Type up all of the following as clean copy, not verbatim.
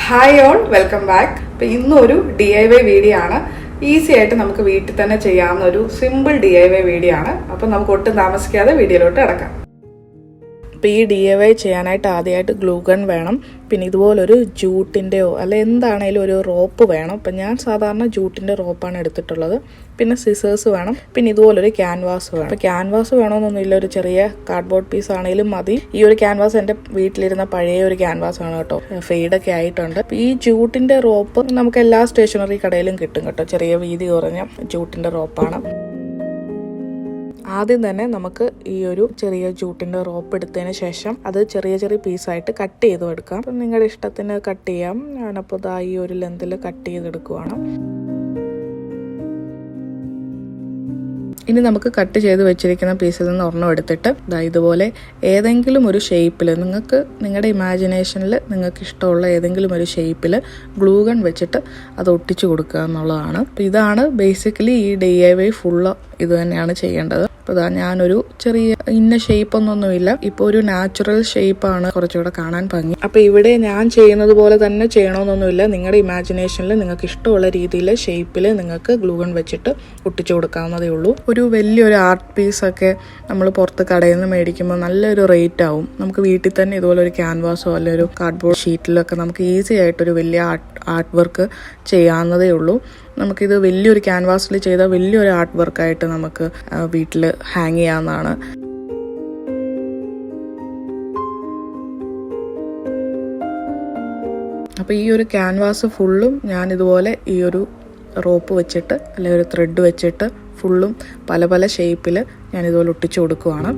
Hi all, welcome back. അപ്പോൾ ഇന്നൊരു DIY video ആണ്. ഈസി ആയിട്ട് നമുക്ക് വീട്ടിൽ തന്നെ ചെയ്യാവുന്ന ഒരു സിമ്പിൾ DIY വീഡിയോ ആണ്. അപ്പോൾ നമുക്ക് ഒട്ടും താമസിക്കാതെ വീഡിയോയിലോട്ട് കിടക്കാം. അപ്പോൾ ഈ DIY ചെയ്യാനായിട്ട് ആദ്യമായിട്ട് ഗ്ലൂ ഗൺ വേണം. പിന്നെ ഇതുപോലൊരു ജൂട്ടിൻ്റെയോ അല്ല എന്താണേലും ഒരു റോപ്പ് വേണം. അപ്പം ഞാൻ സാധാരണ ജൂട്ടിൻ്റെ റോപ്പാണ് എടുത്തിട്ടുള്ളത്. പിന്നെ സിസേഴ്സ് വേണം. പിന്നെ ഇതുപോലൊരു ക്യാൻവാസ് വേണം. അപ്പോൾ ക്യാൻവാസ് വേണമെന്നൊന്നുമില്ല, ഒരു ചെറിയ കാർഡ്ബോർഡ് പീസ് ആണെങ്കിലും മതി. ഈ ഒരു ക്യാൻവാസ് എൻ്റെ വീട്ടിലിരുന്ന പഴയ ഒരു ക്യാൻവാസ് ആണ് കേട്ടോ, ഫെയ്ഡൊക്കെ ആയിട്ടുണ്ട്. ഈ ജൂട്ടിൻ്റെ റോപ്പ് നമുക്ക് എല്ലാ സ്റ്റേഷനറി കടയിലും കിട്ടും കേട്ടോ, ചെറിയ വീതി കുറഞ്ഞ ജൂട്ടിൻ്റെ റോപ്പാണ്. ആദ്യം തന്നെ നമുക്ക് ഈ ഒരു ചെറിയ ജൂട്ടിൻ്റെ റോപ്പ് എടുത്തതിന് ശേഷം അത് ചെറിയ ചെറിയ പീസായിട്ട് കട്ട് ചെയ്ത് എടുക്കാം. അപ്പം നിങ്ങളുടെ ഇഷ്ടത്തിന് കട്ട് ചെയ്യാം. ഞാനപ്പോൾ ഇതാ ഈ ഒരു ലെന്തിൽ കട്ട് ചെയ്തെടുക്കുവാണ്. ഇനി നമുക്ക് കട്ട് ചെയ്ത് വെച്ചിരിക്കുന്ന പീസിൽ നിന്ന് ഒരെണ്ണം എടുത്തിട്ട് ഇതുപോലെ ഏതെങ്കിലും ഒരു ഷേപ്പിൽ നിങ്ങൾക്ക് നിങ്ങളുടെ ഇമാജിനേഷനിൽ നിങ്ങൾക്ക് ഇഷ്ടമുള്ള ഏതെങ്കിലും ഒരു ഷേപ്പിൽ ഗ്ലൂ ഗൺ വെച്ചിട്ട് അത് ഒട്ടിച്ചു കൊടുക്കുക എന്നുള്ളതാണ്. അപ്പോൾ ഇതാണ് ബേസിക്കലി ഈ DIY ഫുള്ള് ഇത് തന്നെയാണ് ചെയ്യേണ്ടത്. അപ്പോൾ ഞാനൊരു ചെറിയ ഇന്ന ഷേപ്പൊന്നൊന്നുമില്ല, ഇപ്പോൾ ഒരു നാച്ചുറൽ ഷേപ്പാണ് കുറച്ചുകൂടെ കാണാൻ ഭംഗി. അപ്പോൾ ഇവിടെ ഞാൻ ചെയ്യുന്നത് പോലെ തന്നെ ചെയ്യണമെന്നൊന്നുമില്ല. നിങ്ങളുടെ ഇമാജിനേഷനിൽ നിങ്ങൾക്ക് ഇഷ്ടമുള്ള രീതിയിൽ ഷേപ്പിൽ നിങ്ങൾക്ക് ഗ്ലൂ ഗൺ വെച്ചിട്ട് ഒട്ടിച്ചു കൊടുക്കാവുന്നതേ ഉള്ളൂ. ഒരു വലിയൊരു ആർട്ട് പീസൊക്കെ നമ്മൾ പുറത്ത് കടയിൽ നിന്ന് മേടിക്കുമ്പോൾ നല്ലൊരു റേറ്റ് ആവും. നമുക്ക് വീട്ടിൽ തന്നെ ഇതുപോലെ ഒരു ക്യാൻവാസോ അല്ലെങ്കിൽ ഒരു കാർഡ്ബോർഡ് ഷീറ്റിലൊക്കെ നമുക്ക് ഈസി ആയിട്ടൊരു വലിയ ആർട്ട് വർക്ക് ചെയ്യാവുന്നതേ ഉള്ളൂ. നമുക്കിത് വലിയൊരു ക്യാൻവാസിൽ ചെയ്ത വലിയൊരു ആർട്ട് വർക്കായിട്ട് നമുക്ക് വീട്ടിൽ ഹാങ് ചെയ്യാവുന്നതാണ്. അപ്പോൾ ഈ ഒരു ക്യാൻവാസ് ഫുള്ളും ഞാൻ ഇതുപോലെ ഈ ഒരു റോപ്പ് വെച്ചിട്ട് അല്ലെങ്കിൽ ഒരു ത്രെഡ് വെച്ചിട്ട് ഫുള്ളും പല പല ഷേപ്പിൽ ഞാനിതുപോലെ ഒട്ടിച്ചു കൊടുക്കുവാണ്.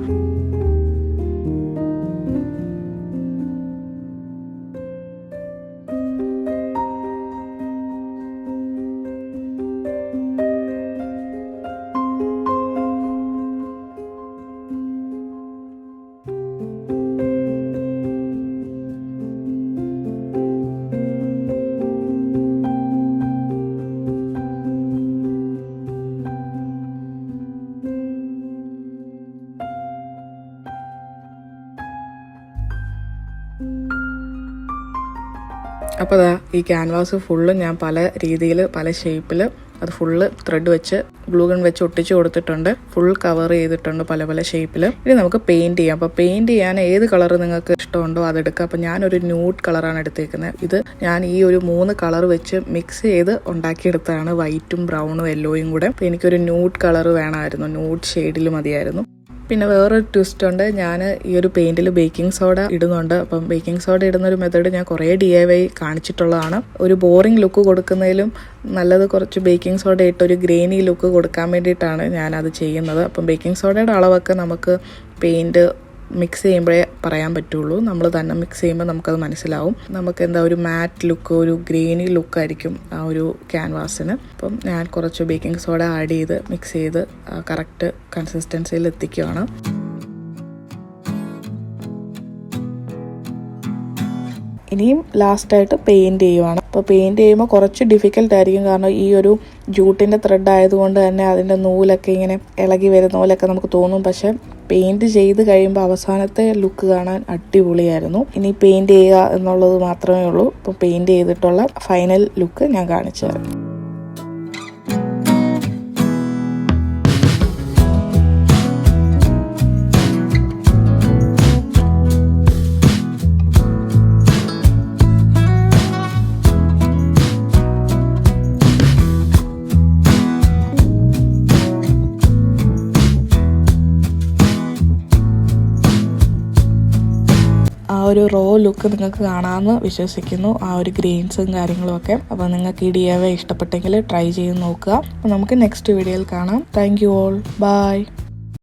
അപ്പോൾ ഈ ക്യാൻവാസ് ഫുള്ള് ഞാൻ പല രീതിയിൽ പല ഷേപ്പിൽ അത് ഫുള്ള് ത്രെഡ് വെച്ച് ഗ്ലൂ ഗൺ വെച്ച് ഒട്ടിച്ച് കൊടുത്തിട്ടുണ്ട്. ഫുൾ കവർ ചെയ്തിട്ടുണ്ട് പല പല ഷേപ്പിൽ. ഇനി നമുക്ക് പെയിൻറ് ചെയ്യാം. അപ്പോൾ പെയിൻറ് ചെയ്യാൻ ഏത് കളർ നിങ്ങൾക്ക് ഇഷ്ടമുണ്ടോ അതെടുക്കുക. അപ്പോൾ ഞാനൊരു ന്യൂഡ് കളറാണ് എടുത്തേക്കുന്നത്. ഇത് ഞാൻ ഈ ഒരു 3 കളർ വെച്ച് മിക്സ് ചെയ്ത് ഉണ്ടാക്കിയെടുത്തതാണ്, വൈറ്റും ബ്രൗണും യെല്ലോയും കൂടെ. അപ്പോൾ എനിക്കൊരു ന്യൂഡ് കളർ വേണമായിരുന്നു, ന്യൂഡ് ഷെയ്ഡിൽ മതിയായിരുന്നു. പിന്നെ വേറൊരു ട്വിസ്റ്റ് ഉണ്ട്, ഞാൻ ഈ ഒരു പെയിന്റിൽ ബേക്കിംഗ് സോഡ ഇടുന്നുണ്ട്. അപ്പം ബേക്കിംഗ് സോഡ ഇടുന്ന ഒരു മെത്തേഡ് ഞാൻ കുറേ DIY കാണിച്ചിട്ടുള്ളതാണ്. ഒരു ബോറിംഗ് ലുക്ക് കൊടുക്കുന്നതിലും നല്ലത് കുറച്ച് ബേക്കിംഗ് സോഡ ഇട്ട് ഒരു ഗ്രെയിനി ലുക്ക് കൊടുക്കാൻ വേണ്ടിയിട്ടാണ് ഞാനത് ചെയ്യുന്നത്. അപ്പം ബേക്കിംഗ് സോഡയുടെ അളവൊക്കെ നമുക്ക് പെയിന്റ് മിക്സ് ചെയ്യുമ്പോഴേ പറയാൻ പറ്റുള്ളൂ. നമ്മൾ തന്നെ മിക്സ് ചെയ്യുമ്പോൾ നമുക്കത് മനസ്സിലാവും. നമുക്ക് എന്താ ഒരു മാറ്റ് ലുക്ക്, ഒരു ഗ്രെയിനി ലുക്കായിരിക്കും ആ ഒരു ക്യാൻവാസിന്. അപ്പം ഞാൻ കുറച്ച് ബേക്കിംഗ് സോഡ ആഡ് ചെയ്ത് മിക്സ് ചെയ്ത് കറക്റ്റ് കൺസിസ്റ്റൻസിയിൽ എത്തിക്കുകയാണ്. ഇനിയും ലാസ്റ്റായിട്ട് പെയിൻറ് ചെയ്യുവാണ്. അപ്പോൾ പെയിൻറ് ചെയ്യുമ്പോൾ കുറച്ച് ഡിഫിക്കൽട്ട് ആയിരിക്കും, കാരണം ഈ ഒരു ജൂട്ടിൻ്റെ ത്രെഡ് ആയതുകൊണ്ട് തന്നെ അതിൻ്റെ നൂലൊക്കെ ഇങ്ങനെ ഇളകി വരുന്ന പോലെയൊക്കെ നമുക്ക് തോന്നും. പക്ഷെ പെയിൻറ് ചെയ്ത് കഴിയുമ്പോൾ അവസാനത്തെ ലുക്ക് കാണാൻ അടിപൊളിയായിരുന്നു. ഇനി പെയിൻറ് ചെയ്യുക എന്നുള്ളത് മാത്രമേ ഉള്ളൂ. അപ്പോൾ പെയിൻറ് ചെയ്തിട്ടുള്ള ഫൈനൽ ലുക്ക് ഞാൻ കാണിച്ചു തരാം. ആ ഒരു റോ ലുക്ക് നിങ്ങൾക്ക് കാണാമെന്ന് വിശ്വസിക്കുന്നു, ആ ഒരു ഗ്രെയിൻസും കാര്യങ്ങളും ഒക്കെ. അപ്പോൾ നിങ്ങൾക്ക് ഈ DIY ഇഷ്ടപ്പെട്ടെങ്കിൽ ട്രൈ ചെയ്ത് നോക്കുക. അപ്പോൾ നമുക്ക് നെക്സ്റ്റ് വീഡിയോയിൽ കാണാം. Thank you all, by.